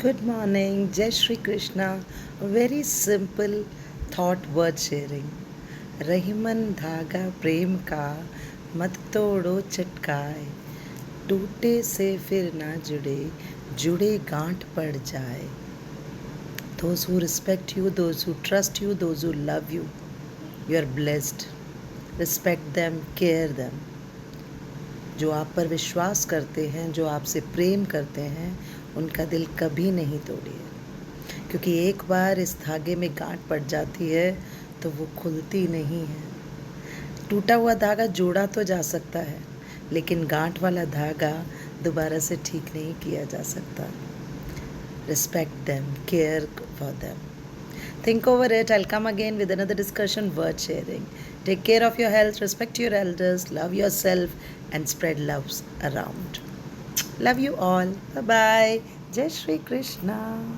Good morning, Jai Shri Krishna. A very simple thought word sharing. Rahiman धागा प्रेम का मत तोड़ो चटकाए, टूटे से फिर ना जुड़े, जुड़े गांठ पड़ जाए. Those who respect you, those who trust you, those who love you, you are blessed. Respect them, care them. जो आप पर विश्वास करते हैं, जो आपसे प्रेम करते हैं, उनका दिल कभी नहीं तोड़िए, क्योंकि एक बार इस धागे में गांठ पड़ जाती है तो वो खुलती नहीं है. टूटा हुआ धागा जोड़ा तो जा सकता है, लेकिन गांठ वाला धागा दोबारा से ठीक नहीं किया जा सकता. Respect them, care for them. Think over it. I'll come again with another discussion, word sharing. Take care of your health, respect your elders, love yourself, and spread loves around. Love you all. Bye bye. Jai Shri Krishna.